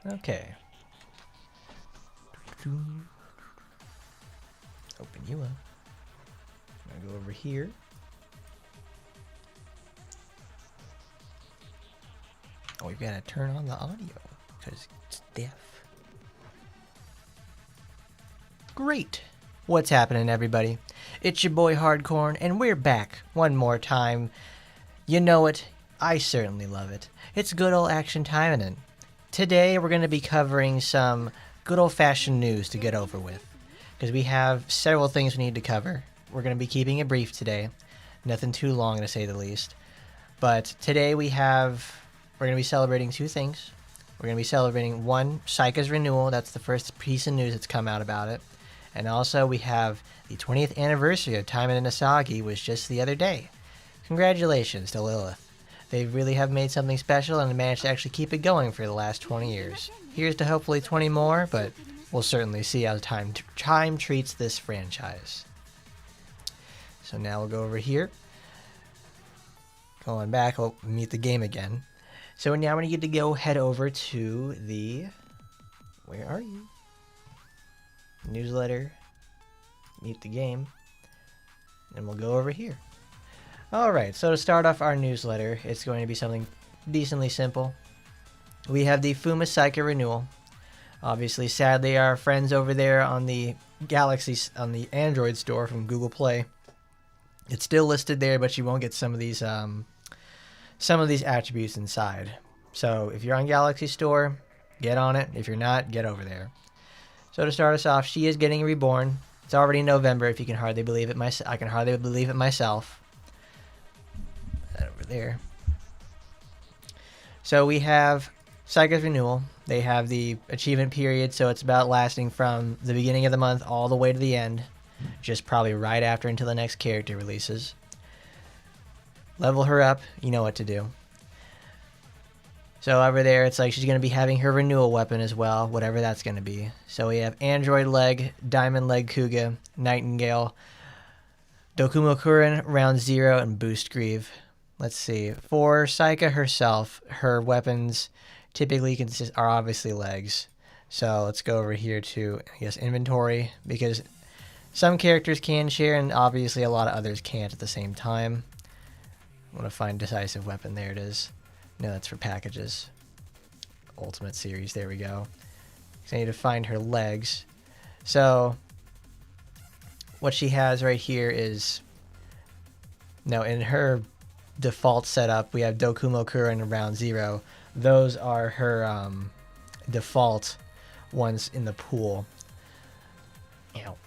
Okay. Open you up. I'm gonna go over here. Oh, we've got to turn on the audio because it's deaf. Great. What's happening, everybody? It's your boy Hardcorn, and we're back one more time. You know it. I certainly love it. It's good old action Taimanin. Today, we're going to be covering some good old-fashioned news to get over with, because we have several things we need to cover. We're going to be keeping it brief today. Nothing too long, to say the least. But today we're going to be celebrating two things. We're going to be celebrating, one, Saika's renewal. That's the first piece of news that's come out about it. And also we have the 20th anniversary of Taimanin Asagi, was just the other day. Congratulations to Lilith. They really have made something special and managed to actually keep it going for the last 20 years. Here's to hopefully 20 more, but we'll certainly see how time treats this franchise. So now we'll go over here. Going back, we'll meet the game again. So now we need to go head over to the... Where are you? Newsletter. Meet the game. And we'll go over here. Alright, so to start off our newsletter, it's going to be something decently simple. We have the Fuma Saika renewal. Obviously, sadly, our friends over there on the Android store from Google Play, it's still listed there, but you won't get some of these attributes inside. So if you're on Galaxy Store, get on it. If you're not, get over there. So to start us off, she is getting reborn. It's already November, if you can hardly believe it. I can hardly believe it myself. That over there. So we have Saika's renewal. They have the achievement period, so it's about lasting from the beginning of the month all the way to the end. Just probably right after until the next character releases. Level her up, you know what to do. So over there, it's like she's going to be having her renewal weapon as well, whatever that's going to be. So we have Android Leg, Diamond Leg Kuga, Nightingale, Dokumo Kurin, Round Zero, and Boost Grieve. Let's see. For Saika herself, her weapons typically are obviously legs. So let's go over here to, I guess, inventory, because some characters can share, and obviously a lot of others can't at the same time. I want to find decisive weapon. There it is. No, that's for packages. Ultimate series. There we go. So I need to find her legs. So what she has right here is, no, in her default setup, we have Dokumo Kurin and Round Zero. Those are her default ones in the pool. Ow.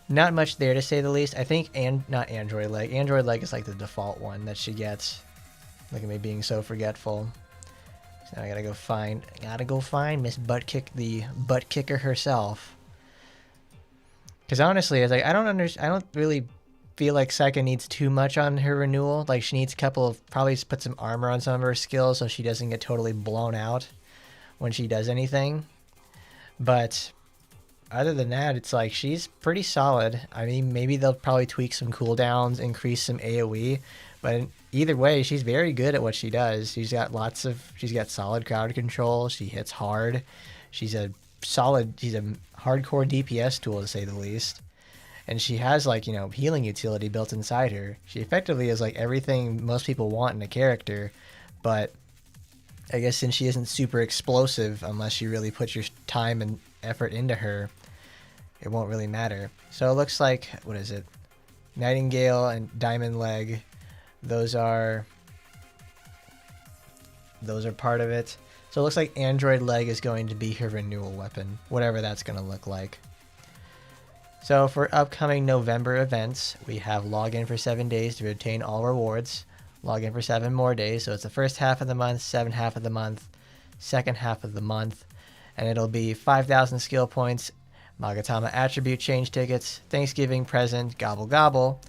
Not much there, to say the least. I think, not Android Leg. Android Leg is like the default one that she gets. Look at me being so forgetful. So now I gotta go find Miss the butt kicker herself. Because honestly, it's like I don't really feel like Saika needs too much on her renewal. Like she needs probably put some armor on some of her skills so she doesn't get totally blown out when she does anything. But other than that, it's like she's pretty solid. I mean, maybe they'll probably tweak some cooldowns, increase some AoE, but either way, she's very good at what she does. She's got solid crowd control. She hits hard. She's a hardcore DPS tool, to say the least. And she has healing utility built inside her. She effectively is like everything most people want in a character, but I guess since she isn't super explosive, unless you really put your time and effort into her, it won't really matter. So it looks like, what is it? Nightingale and Diamond Leg. Those are part of it. So it looks like Android Leg is going to be her renewal weapon, whatever that's going to look like. So for upcoming November events, we have login for 7 days to obtain all rewards. Login for 7 more days. So it's the first half of the month, second half of the month, and it'll be 5,000 skill points, Magatama attribute change tickets, Thanksgiving present, Gobble Gobble,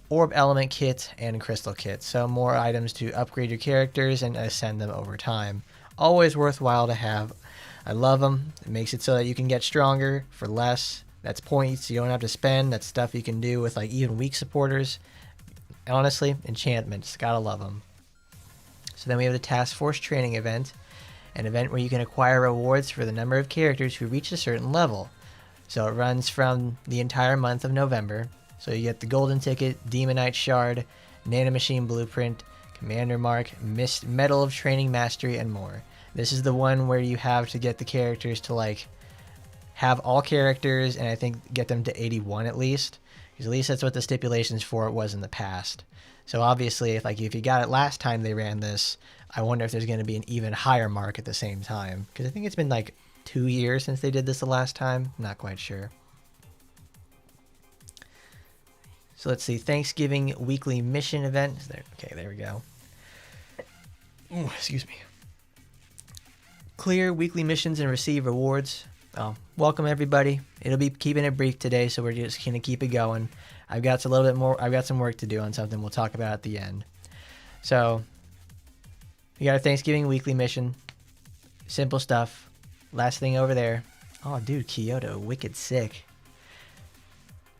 Orb Element Kit, and Crystal Kit. So more items to upgrade your characters and ascend them over time. Always worthwhile to have. I love them. It makes it so that you can get stronger for less. That's points you don't have to spend. That's stuff you can do with even weak supporters. Honestly, enchantments. Gotta love them. So then we have the Task Force Training event, an event where you can acquire rewards for the number of characters who reach a certain level. So it runs from the entire month of November. So you get the Golden Ticket, Demonite Shard, Nanomachine Blueprint, Commander Mark, Medal of Training Mastery, and more. This is the one where you have to get the characters to like have all characters, and I think get them to 81 at least, because at least that's what the stipulations for it was in the past. So obviously, if you got it last time they ran this, I wonder if there's going to be an even higher mark at the same time, because I think it's been like 2 years since they did this the last time. Not quite sure. So let's see, Thanksgiving weekly mission event. Okay, there we go. Ooh, excuse me. Clear weekly missions and receive rewards. Welcome everybody. It'll be keeping it brief today, so we're just gonna keep it going. I've got some work to do on something we'll talk about at the end. So we got our Thanksgiving weekly mission. Simple stuff. Last thing over there. Oh dude, Kyoto, wicked sick.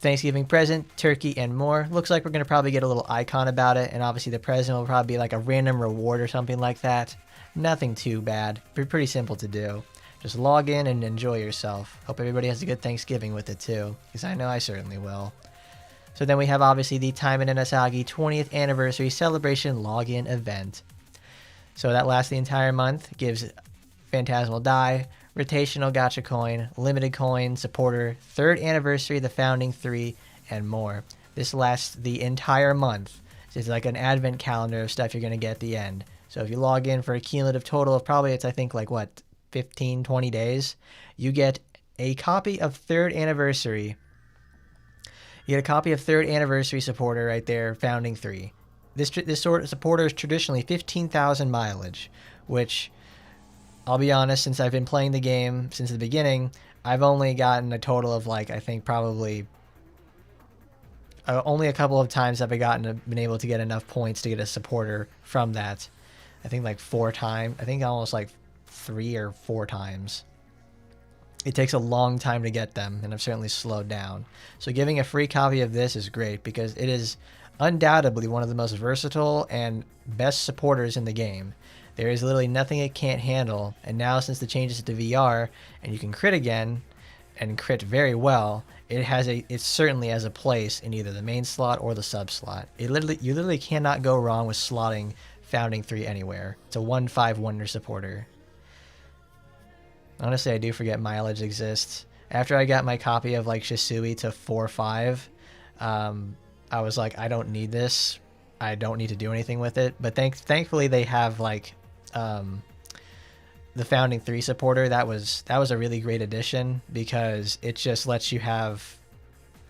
Thanksgiving present, turkey, and more. Looks like we're gonna probably get a little icon about it, and obviously the present will probably be like a random reward or something like that. Nothing too bad. Pretty simple to do. Just log in and enjoy yourself. Hope everybody has a good Thanksgiving with it too, because I know I certainly will. So then we have obviously the Taimanin Asagi 20th Anniversary Celebration Login Event. So that lasts the entire month, gives Phantasmal Die, Rotational Gacha Coin, Limited Coin, Supporter, 3rd Anniversary, the Founding 3, and more. This lasts the entire month. It's like an advent calendar of stuff you're going to get at the end. So if you log in for a cumulative total of probably, I think 15, 20 days, you get a copy of 3rd Anniversary. You get a copy of 3rd Anniversary Supporter right there, Founding 3. This sort of supporter is traditionally 15,000 mileage, which, I'll be honest, since I've been playing the game since the beginning, I've only gotten a total of I think probably only a couple of times have I been able to get enough points to get a supporter from that. I think 4 times. I think almost 3 or 4 times. It takes a long time to get them, and I've certainly slowed down. So giving a free copy of this is great, because it is undoubtedly one of the most versatile and best supporters in the game. There is literally nothing it can't handle, and now since the changes to VR, and you can crit again, and crit very well, it certainly has a place in either the main slot or the sub slot. You literally cannot go wrong with slotting Founding 3 anywhere. It's a 1/5 wonder supporter. Honestly, I do forget mileage exists. After I got my copy of Shisui to 4/5, I was like, I don't need this. I don't need to do anything with it. But thankfully they have the Founding 3 supporter. That was a really great addition, because it just lets you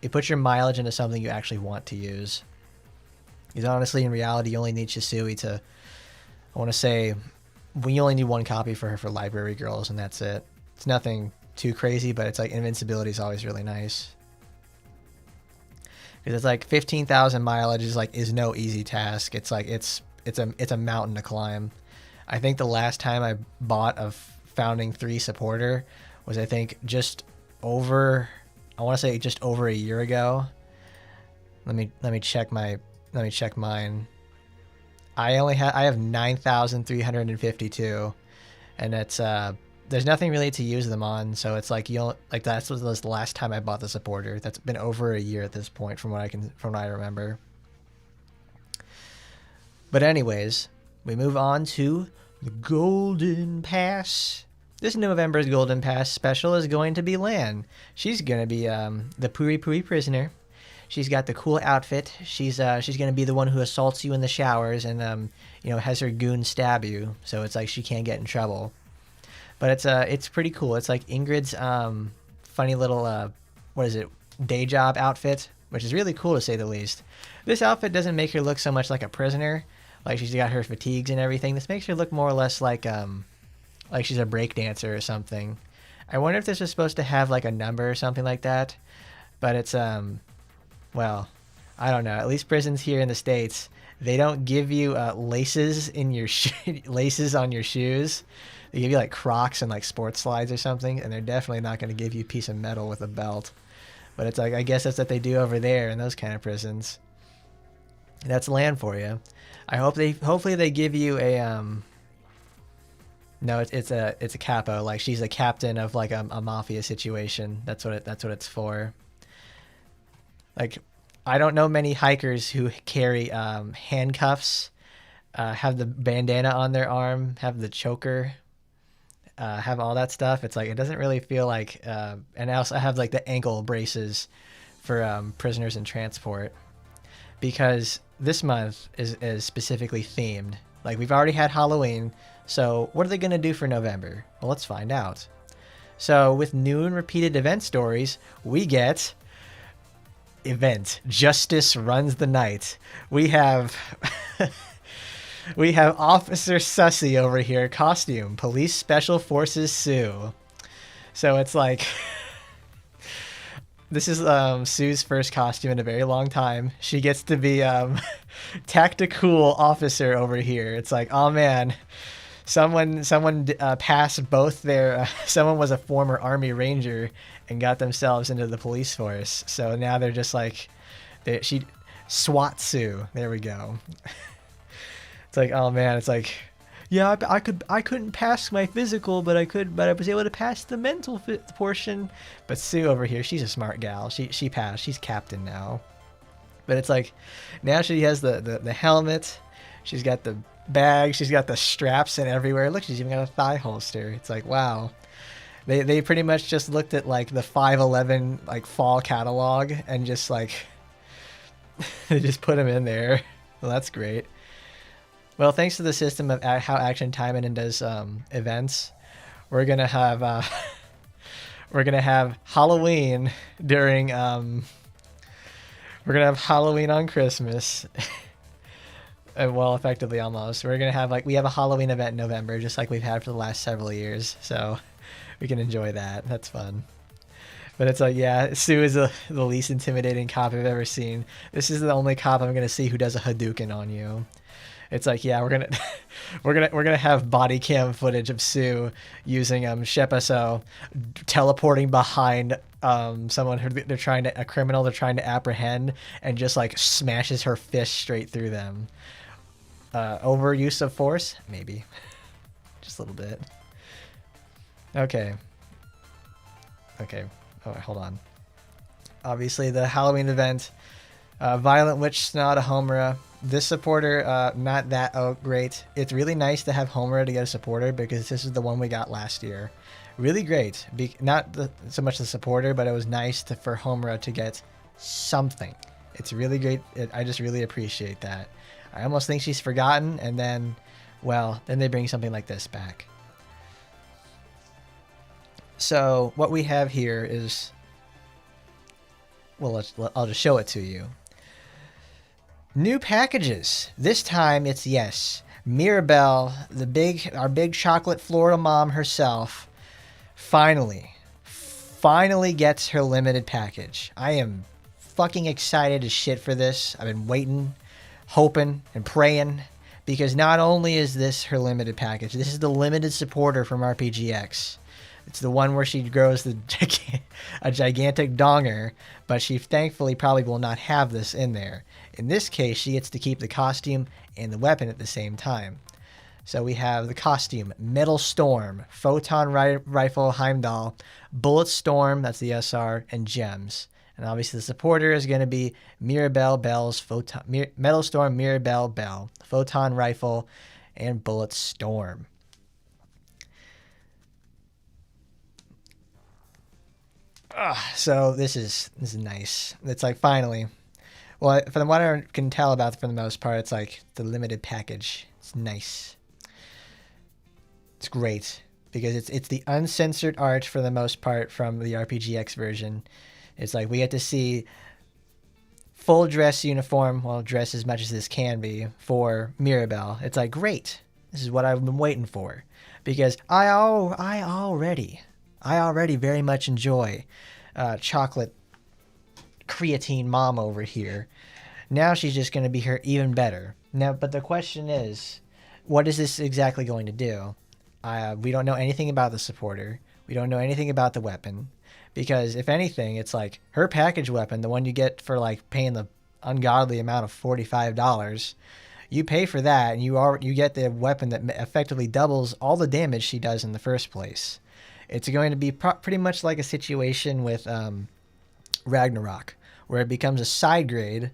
it puts your mileage into something you actually want to use. Because honestly, in reality, you only need Shisui to, I want to say, we only need 1 copy for her for Library Girls, and that's it. It's nothing too crazy, but it's invincibility is always really nice. Because it's 15,000 mileage is no easy task. It's a mountain to climb. I think the last time I bought a Founding 3 supporter was I think just over a year ago. Let me check mine. I have 9,352, and it's there's nothing really to use them on, so it's that was the last time I bought the supporter. That's been over a year at this point from what I remember. But anyways, we move on to the Golden Pass. This November's Golden Pass special is going to be Lan. She's going to be the Puri Puri prisoner. She's got the cool outfit. She's going to be the one who assaults you in the showers and has her goon stab you. So it's she can't get in trouble. But it's pretty cool. It's Ingrid's funny little day job outfit, which is really cool to say the least. This outfit doesn't make her look so much like a prisoner. She's got her fatigues and everything. This makes her look more or less like she's a break dancer or something. I wonder if this was supposed to have a number or something like that. But it's well, I don't know. At least prisons here in the States, they don't give you laces in your laces on your shoes. They give you Crocs and sports slides or something, and they're definitely not going to give you a piece of metal with a belt. But it's I guess that's what they do over there in those kind of prisons. That's land for you. Hopefully they give you a no, it's a capo. Like she's a captain of like a mafia situation. That's what it's for. Like, I don't know many hikers who carry handcuffs, have the bandana on their arm, have the choker, have all that stuff. It's like it doesn't really feel like. And I also have like the ankle braces for prisoners in transport, because this month is specifically themed. Like we've already had Halloween, so what are they gonna do for November? Well, let's find out. So with new and repeated event stories, we get event Justice Runs the Night. We have we have Officer Sussy over here, costume Police Special Forces Sue. So it's like this is Sue's first costume in a very long time. She gets to be tactical officer over here. It's like, oh man, someone passed both their someone was a former Army Ranger and got themselves into the police force. So now they're just like, she SWAT Sue. There we go. It's like, oh man, it's like, yeah, I couldn't pass my physical, but I was able to pass the mental portion. But Sue over here, she's a smart gal. She passed. She's captain now. But it's like, now she has the helmet. She's got the bag. She's got the straps and everywhere. Look, she's even got a thigh holster. It's like, wow. They pretty much just looked at like the 511 like fall catalog and just like they just put them in there. Well, that's great. Well, thanks to the system of how Action Taimanin does events, we're gonna have Halloween during we're gonna have Halloween on Christmas. Well, effectively almost. We're gonna have we have a Halloween event in November, just like we've had for the last several years. So we can enjoy that. That's fun. But it's like, yeah, Sue is the least intimidating cop I've ever seen. This is the only cop I'm gonna see who does a Hadouken on you. It's like, yeah, we're gonna have body cam footage of Sue using Shepaso teleporting behind someone who a criminal they're trying to apprehend, and just like smashes her fist straight through them. Overuse of force, maybe, just a little bit. Okay. Oh, hold on. Obviously, the Halloween event, Violent Witch Snod Homura. This supporter, not that great. It's really nice to have Homura to get a supporter, because this is the one we got last year. Really great. Not so much the supporter, but it was nice for Homura to get something. It's really great. I just really appreciate that. I almost think she's forgotten, and then they bring something like this back. So what we have here is, well, I'll just show it to you. New packages. This time it's, yes, Mirabelle, our big chocolate Florida mom herself, finally gets her limited package. I am fucking excited as shit for this. I've been waiting, hoping, and praying, because not only is this her limited package, this is the limited supporter from RPGX. It's the one where she grows a gigantic donger, but she thankfully probably will not have this in there. In this case, she gets to keep the costume and the weapon at the same time. So we have the costume, Metal Storm, Photon Rifle Heimdall, Bullet Storm, that's the SR, and Gems. And obviously the supporter is going to be Mirabelle Bell's Metal Storm, Mirabelle Bell, Photon Rifle, and Bullet Storm. So this is nice. It's like, finally. Well, from what I can tell about, for the most part, it's like the limited package. It's nice. It's great, because it's the uncensored art for the most part from the RPGX version. It's like we get to see full dress uniform, well, dress as much as this can be, for Mirabelle. It's like, great. This is what I've been waiting for, because I already very much enjoy chocolate creatine mom over here. Now she's just going to be her even better. Now, but the question is, what is this exactly going to do? We don't know anything about the supporter. We don't know anything about the weapon, because if anything, it's like her package weapon, the one you get for like paying the ungodly amount of $45. You pay for that, and you get the weapon that effectively doubles all the damage she does in the first place. It's going to be pretty much like a situation with Ragnarok, where it becomes a side grade,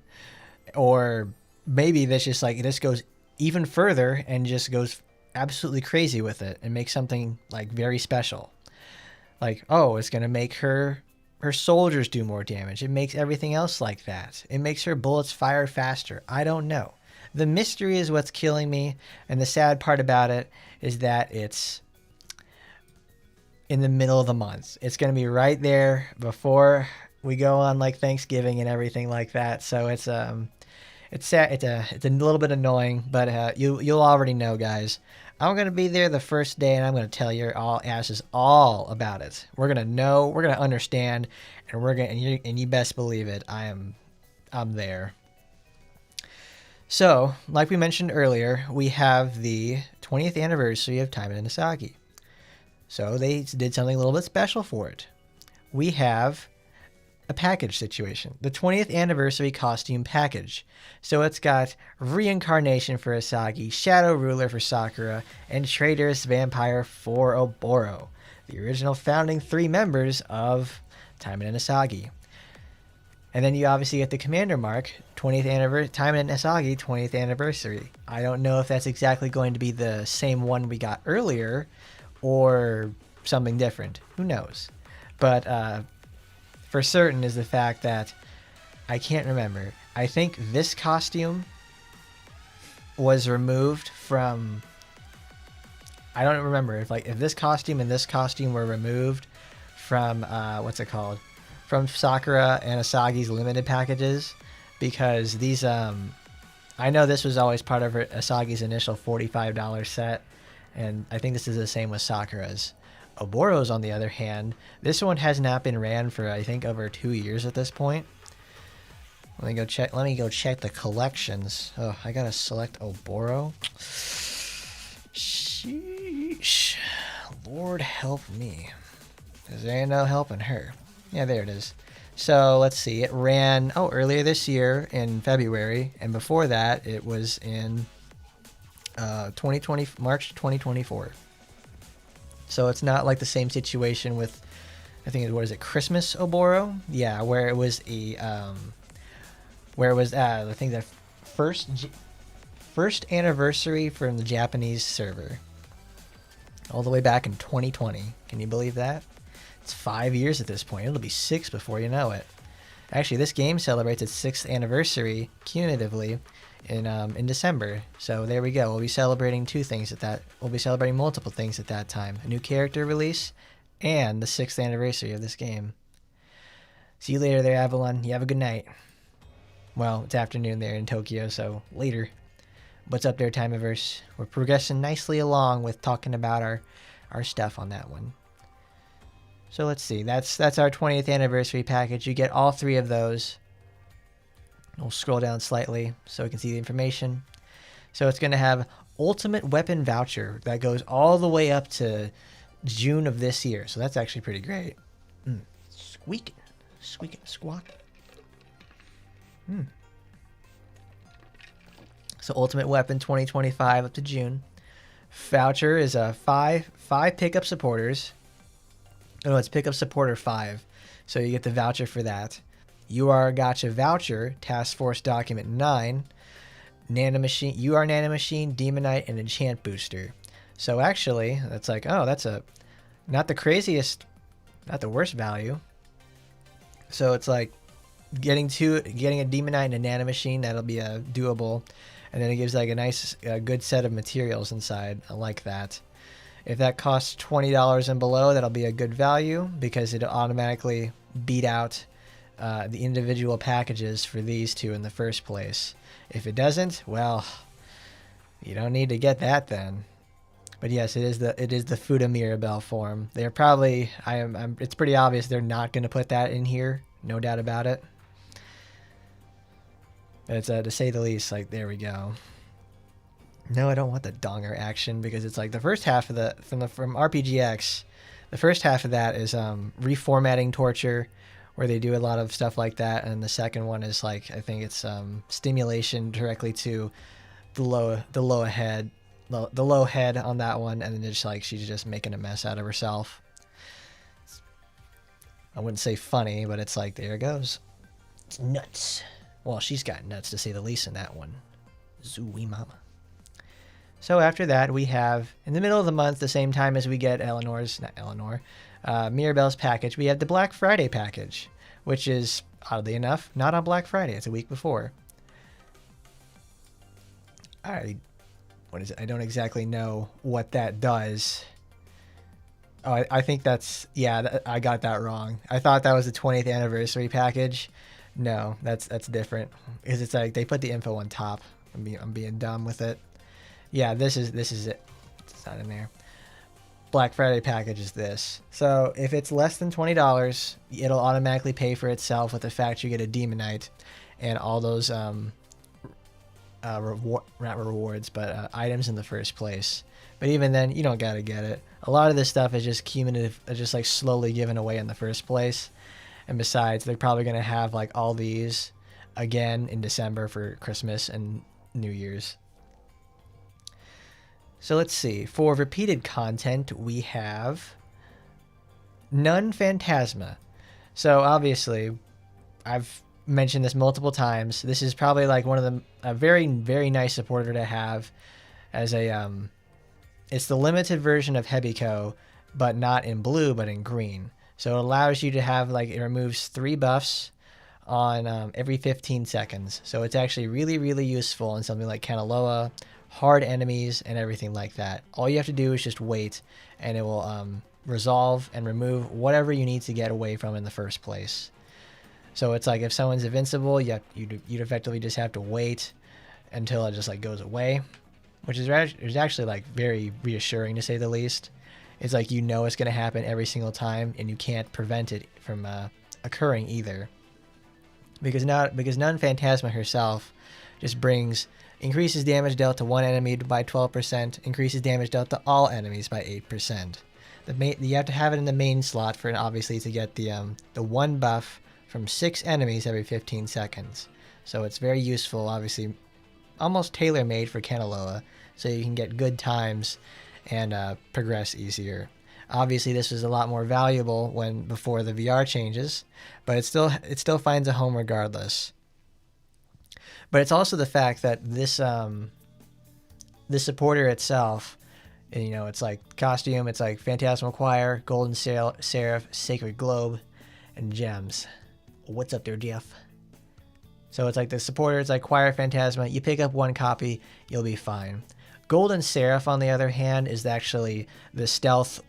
or maybe this goes even further and just goes absolutely crazy with it and makes something like very special. Like, oh, it's going to make her soldiers do more damage. It makes everything else like that. It makes her bullets fire faster. I don't know. The mystery is what's killing me, and the sad part about it is that it's in the middle of the month. It's going to be right there before we go on like Thanksgiving and everything like that. So it's sad. It's a little bit annoying, but you'll already know, guys. I'm gonna be there the first day, and I'm gonna tell your all asses all about it. We're gonna know, we're gonna understand, and you best believe it. I'm there. So, like we mentioned earlier, we have the 20th anniversary of Taimanin Asagi. So they did something a little bit special for it. We have a package situation, the 20th anniversary costume package. So it's got Reincarnation for Asagi, Shadow Ruler for Sakura, and Traitorous Vampire for Oboro, the original founding 3 members of Taimanin Asagi. And then you obviously get the Commander Mark, 20th anniversary, Taimanin Asagi 20th anniversary. I don't know if that's exactly going to be the same one we got earlier or something different. Who knows? But for certain is the fact that I can't remember. I think this costume was removed from. I don't remember if this costume and this costume were removed from what's it called? From Sakura and Asagi's limited packages, because these I know this was always part of Asagi's initial $45 set, and I think this is the same with Sakura's. Oboro's, on the other hand, this one has not been ran for, I think, over 2 years at this point. Let me go check the collections. Oh, I gotta select Oboro. Sheesh. Lord help me. Because there ain't no helping her. Yeah, there it is. So, let's see. It ran, earlier this year in February. And before that, it was in March 2024. So it's not like the same situation with, I think, Christmas Oboro? Yeah, where it was I think the first anniversary from the Japanese server. All the way back in 2020. Can you believe that? It's 5 years at this point. It'll be 6 before you know it. Actually, this game celebrates its 6th anniversary cumulatively in December. So there we go. We'll be celebrating We'll be celebrating multiple things at that time. A new character release and the 6th anniversary of this game. See you later there, Avalon. You have a good night. Well, it's afternoon there in Tokyo, so later. What's up there, Timeverse? We're progressing nicely along with talking about our stuff on that one. So let's see. That's our 20th anniversary package. You get all 3 of those. We'll scroll down slightly so we can see the information. So it's going to have Ultimate Weapon Voucher that goes all the way up to June of this year. So that's actually pretty great. Squeak, squawk. So Ultimate Weapon 2025 up to June. Voucher is a 5 pickup supporters. Oh, it's pickup supporter 5. So you get the voucher for that. UR Gotcha Voucher, Task Force Document 9, Nanomachine, UR Nanomachine, Demonite, and Enchant Booster. So actually, that's like, that's not the craziest, not the worst value. So it's like getting a Demonite and a Nanomachine, that'll be doable. And then it gives like a nice, good set of materials inside. I like that. If that costs $20 and below, that'll be a good value because it'll automatically beat out the individual packages for these 2 in the first place. If it doesn't, well, you don't need to get that then. But yes, it is the Fuda Mirabelle form. They're probably it's pretty obvious they're not going to put that in here, no doubt about it. It's to say the least, like, there we go. No, I don't want the donger action because it's like the first half of from RPGX, the first half of that is reformatting torture, where they do a lot of stuff like that. And the second one is like, I think it's stimulation directly to the low head on that one, and then just like she's just making a mess out of herself. I wouldn't say funny, but it's like, there it goes. It's nuts. Well, she's got nuts to say the least in that one. Zooey mama. So after that, we have, in the middle of the month, the same time as we get Mirabelle's package, we have the Black Friday package, which is, oddly enough, not on Black Friday. It's a week before. What is it? I don't exactly know what that does. Oh, I think that's, yeah, I got that wrong. I thought that was the 20th anniversary package. No, that's different. Because it's like they put the info on top. I'm being dumb with it. Yeah, this is it. It's not in there. Black Friday package is this. So if it's less than $20, it'll automatically pay for itself with the fact you get a Demonite and all those not rewards, but items in the first place. But even then, you don't gotta get it. A lot of this stuff is just cumulative, just like slowly given away in the first place. And besides, they're probably gonna have like all these again in December for Christmas and New Year's. So let's see. For repeated content, we have Nun Phantasma. So obviously, I've mentioned this multiple times. This is probably like one of a very, very nice supporter to have as a it's the limited version of Hebiko, but not in blue, but in green. So it allows you to have, like, it removes 3 buffs on every 15 seconds. So it's actually really, really useful in something like Kanaloa, hard enemies, and everything like that. All you have to do is just wait, and it will resolve and remove whatever you need to get away from in the first place. So it's like if someone's invincible, you'd effectively just have to wait until it just like goes away, which is actually like very reassuring to say the least. It's like you know it's going to happen every single time, and you can't prevent it from occurring either. Because Nun Phantasma herself just increases damage dealt to one enemy by 12%, increases damage dealt to all enemies by 8%. You have to have it in the main slot for obviously to get the one buff from 6 enemies every 15 seconds. So it's very useful, obviously almost tailor-made for Kanaloa, so you can get good times and progress easier. Obviously, this is a lot more valuable before the VR changes, but it still finds a home regardless. But it's also the fact that this supporter itself, you know, it's like costume, it's like Phantasmal Choir, Golden Seraph, Sacred Globe, and Gems. What's up there, Jeff? So it's like the supporter, it's like Choir Phantasma. You pick up 1 copy, you'll be fine. Golden Seraph, on the other hand, is actually the stealth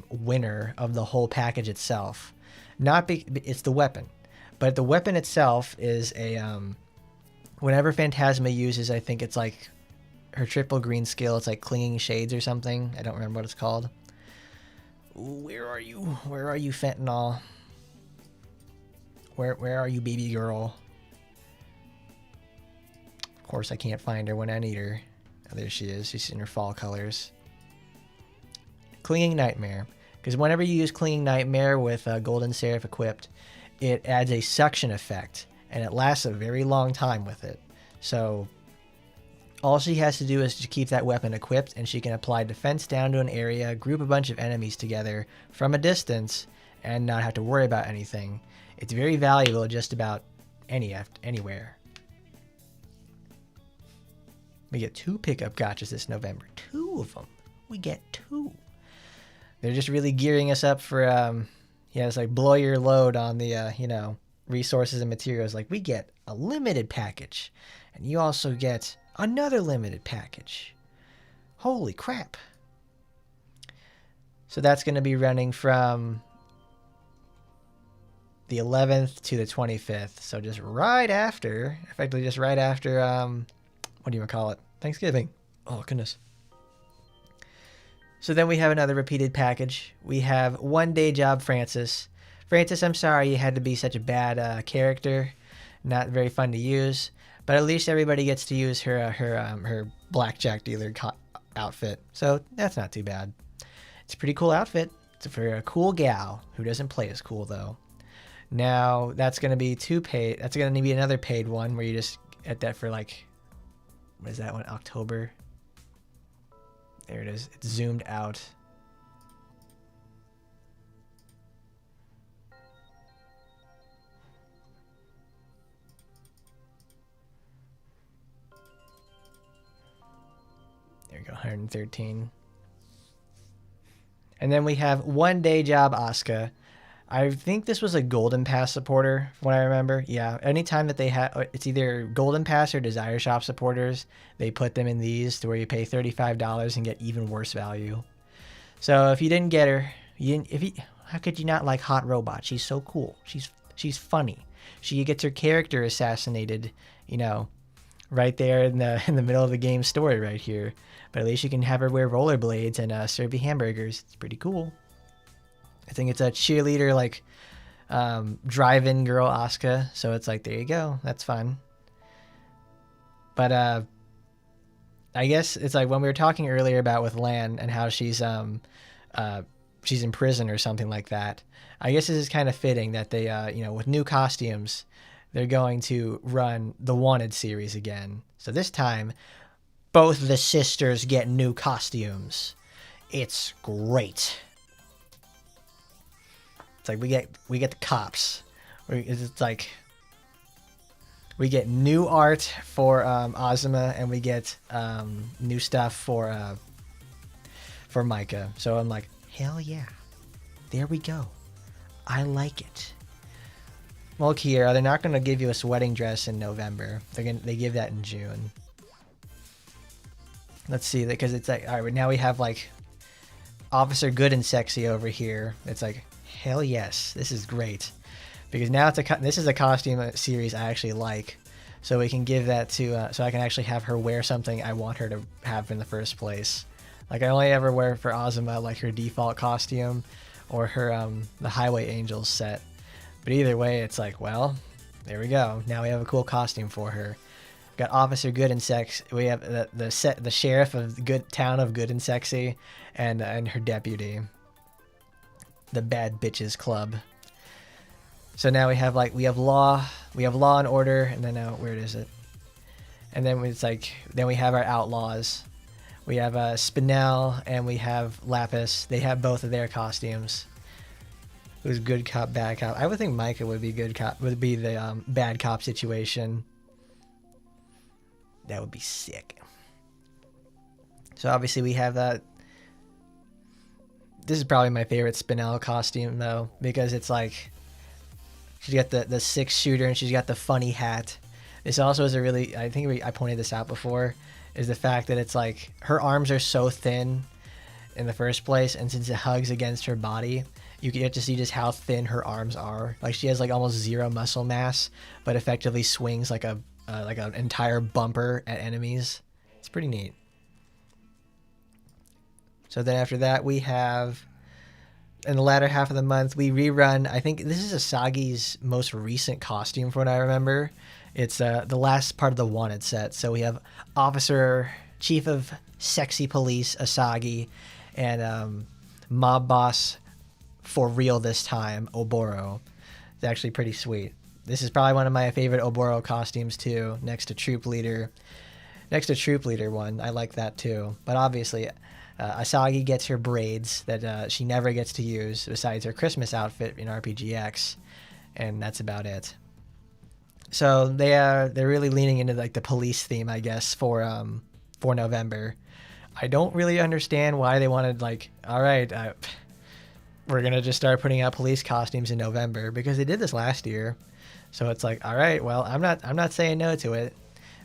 winner of the whole package itself. It's the weapon, but the weapon itself is a whenever Phantasma uses, I think it's like her triple green skill. It's like Clinging Shades or something. I don't remember what it's called. Where are you? Where are you, Fentanyl? Where are you, baby girl? Of course, I can't find her when I need her. Oh, there she is. She's in her fall colors. Clinging Nightmare. Because whenever you use Clinging Nightmare with Golden Seraph equipped, it adds a suction effect, and it lasts a very long time with it. So all she has to do is to keep that weapon equipped, and she can apply defense down to an area, group a bunch of enemies together from a distance, and not have to worry about anything. It's very valuable just about anywhere. We get 2 pickup gotchas this November. 2 of them. We get 2. They're just really gearing us up for, it's like blow your load on the, resources and materials. Like, we get a limited package, and you also get another limited package. Holy crap. So that's going to be running from the 11th to the 25th. So effectively just right after, what do you call it? Thanksgiving. Oh, goodness. So then we have another repeated package. We have One Day Job Francis. Francis, I'm sorry you had to be such a bad character. Not very fun to use. But at least everybody gets to use her blackjack dealer outfit. So that's not too bad. It's a pretty cool outfit. It's for a cool gal who doesn't play as cool, though. Now that's going to be 2 paid. That's going to be another paid one where you just get that for like, what is that one? October. There it is. It's zoomed out. There we go, 113. And then we have 1 day job Asuka. I think this was a Golden Pass supporter, from what I remember. Yeah, anytime that they have, it's either Golden Pass or Desire Shop supporters, they put them in these to where you pay $35 and get even worse value. So if you didn't get her, how could you not like Hot Robot? She's so cool. She's funny. She gets her character assassinated, you know, right there in the middle of the game story right here. But at least you can have her wear rollerblades and serve you hamburgers. It's pretty cool. I think it's a cheerleader, like, drive-in girl Asuka. So it's like, there you go. That's fun. But I guess it's like when we were talking earlier about with Lan and how she's in prison or something like that. I guess this is kind of fitting that they, with new costumes, they're going to run the Wanted series again. So this time, both the sisters get new costumes. It's great. It's like we get the cops. It's like we get new art for Azuma, and we get new stuff for Micah. So I'm like, hell yeah, there we go. I like it. Well, Kiera, they're not gonna give you a wedding dress in November. They give that in June. Let's see, because it's like, all right, now we have like Officer Good and Sexy over here. It's like, hell yes, this is great, because now this is a costume series I actually like, so we can give that to so I can actually have her wear something I want her to have in the first place. Like I only ever wear for Azuma like her default costume or her the Highway Angels set, but either way it's like, well, there we go. Now we have a cool costume for her. Got Officer Good and Sexy. We have the sheriff of the good town of Good and Sexy, and her deputy. The Bad Bitches Club. So now we have Law and Order, and then now where is it? And then it's like then we have our outlaws. We have Spinel and we have Lapis. They have both of their costumes. Who's good cop, bad cop? I would think Micah would be good cop. Would be the bad cop situation. That would be sick. So obviously we have that. This is probably my favorite Spinel costume though, because it's like she's got the 6-shooter and she's got the funny hat. This also is a really, I think I pointed this out before, is the fact that it's like her arms are so thin in the first place, and since it hugs against her body, you get to see just how thin her arms are. Like she has like almost zero muscle mass, but effectively swings like an entire bumper at enemies. It's pretty neat. So then after that, we have, in the latter half of the month, we rerun, I think this is Asagi's most recent costume from what I remember. It's the last part of the Wanted set. So we have Chief of Sexy Police, Asagi, and Mob Boss, for real this time, Oboro. It's actually pretty sweet. This is probably one of my favorite Oboro costumes too, next to Troop Leader. Next to Troop Leader one, I like that too. But obviously, Asagi gets her braids that she never gets to use besides her Christmas outfit in RPGX, and that's about it. So they're really leaning into like the police theme, I guess, for November. I don't really understand why they wanted like, all right, we're gonna just start putting out police costumes in November, because they did this last year. So it's like, all right, well, I'm not saying no to it.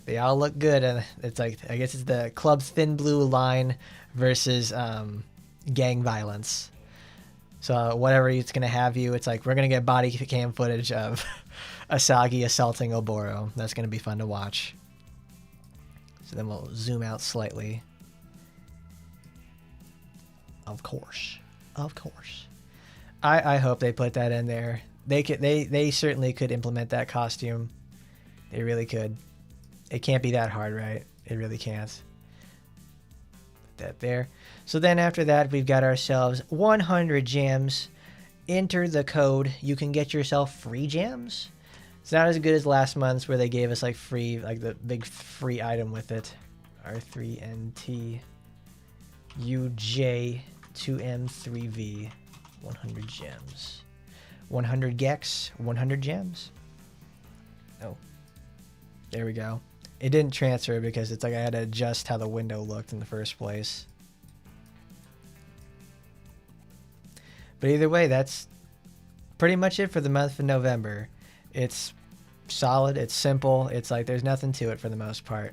They all look good, and it's like, I guess it's the Club Thin Blue line versus gang violence. So whatever it's gonna have you, it's like we're gonna get body cam footage of Asagi assaulting Oboro. That's gonna be fun to watch. So then we'll zoom out slightly. Of course. I hope they put that in there. They certainly could implement that costume. They really could. It can't be that hard, right? It really can't. Put that there. So then after that, we've got ourselves 100 gems. enter the code, you can get yourself free gems. It's not as good as last month's where they gave us like free, like the big free item with it. R3NT UJ2M3V 100 gems. 100 Gex, 100 gems. Oh, there we go. It didn't transfer because it's like I had to adjust how the window looked in the first place. But either way, that's pretty much it for the month of November. It's solid, it's simple, it's like there's nothing to it for the most part.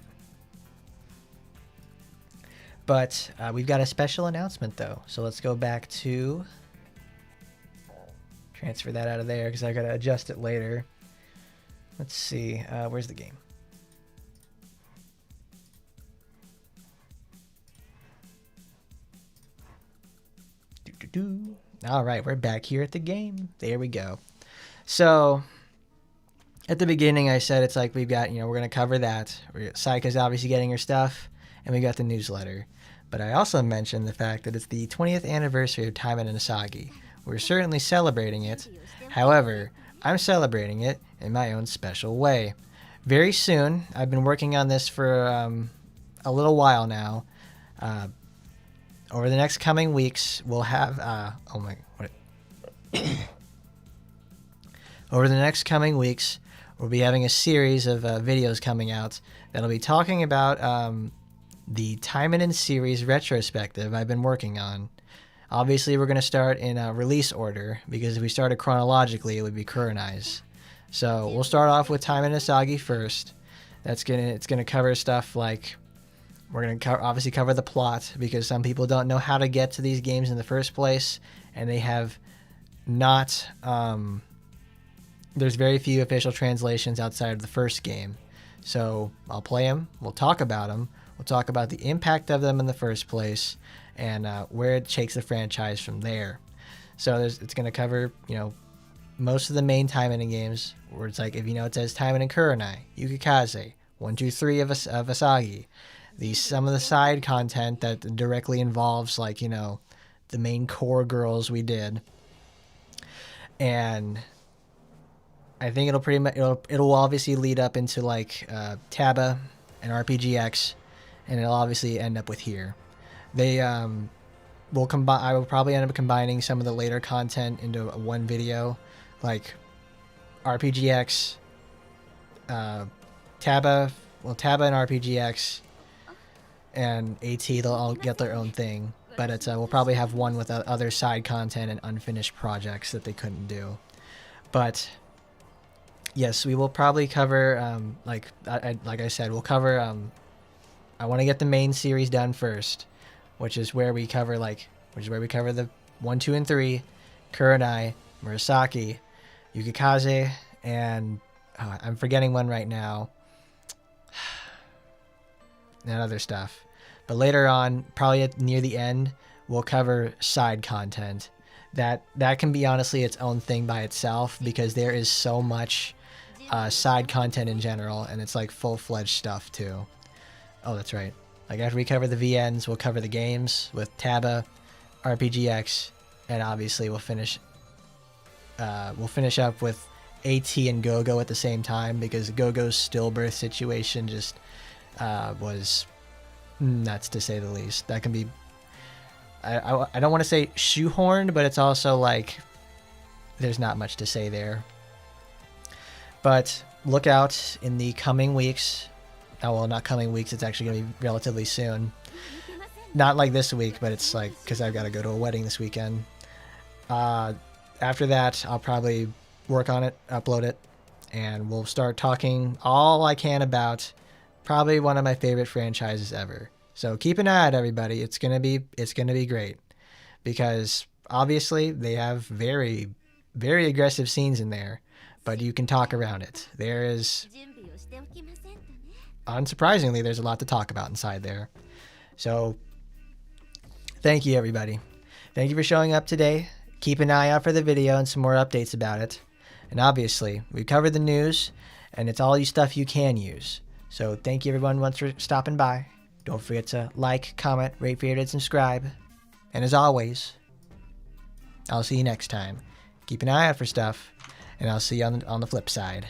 But we've got a special announcement though. So let's go back to... transfer that out of there because I gotta adjust it later. Let's see, where's the game? All right, we're back here at the game. There we go. So at the beginning I said it's like we've got, you know, we're gonna cover that. Saika's obviously getting her stuff, and we got the newsletter. But I also mentioned the fact that it's the 20th anniversary of Taimanin Asagi. We're certainly celebrating it. However, I'm celebrating it in my own special way. Very soon, I've been working on this for a little while now. Over the next coming weeks, we'll have... Over the next coming weeks, we'll be having a series of videos coming out that'll be talking about the Taimanin series retrospective I've been working on. Obviously, we're going to start in release order, because if we started chronologically, it would be Kurenai's. So we'll start off with Taimanin Asagi first. It's gonna cover stuff like, we're going to obviously cover the plot, because some people don't know how to get to these games in the first place, and they have not... there's very few official translations outside of the first game. So I'll play them, we'll talk about them, we'll talk about the impact of them in the first place, and where it takes the franchise from there. So it's going to cover, you know, most of the main Taimanin games, where it's like, if you know, it says Taimanin Kurenai, Yukikaze, 1, 2, 3 of Asagi. Some of the side content that directly involves, like, you know, the main core girls we did. And I think it'll pretty much, it'll obviously lead up into like Taba and RPGX, and it'll obviously end up with here. They will combine. I will probably end up combining some of the later content into one video, like RPGX, Taba and RPGX, and AT. They'll all get their own thing, but it's we'll probably have one with other side content and unfinished projects that they couldn't do. But yes, we will probably cover like I said, we'll cover. I want to get the main series done first, which is where we cover the 1, 2, and 3, Kurenai, Murasaki, Yukikaze, and I'm forgetting one right now, and other stuff. But later on, probably near the end, we'll cover side content. That can be honestly its own thing by itself, because there is so much side content in general, and it's like full-fledged stuff too. Oh, that's right. Like after we cover the VNs, we'll cover the games with Taba, RPGX, and obviously we'll finish up with AT and GoGo at the same time, because GoGo's stillbirth situation just was nuts, to say the least. That can be, I don't want to say shoehorned, but it's also like there's not much to say there. But look out in the coming weeks. Oh, well, not coming weeks. It's actually going to be relatively soon. Not like this week, but it's like, because I've got to go to a wedding this weekend. After that, I'll probably work on it, upload it, and we'll start talking all I can about probably one of my favorite franchises ever. So keep an eye out, everybody. It's gonna be great, because obviously they have very, very aggressive scenes in there, but you can talk around it. There is, unsurprisingly, there's a lot to talk about inside there. So thank you, everybody. Thank you for showing up today. Keep an eye out for the video and some more updates about it. And obviously, we covered the news, and it's all you stuff you can use. So thank you, everyone, once for stopping by. Don't forget to like, comment, rate, favorite, and subscribe. And as always, I'll see you next time. keep an eye out for stuff, and I'll see you on the flip side.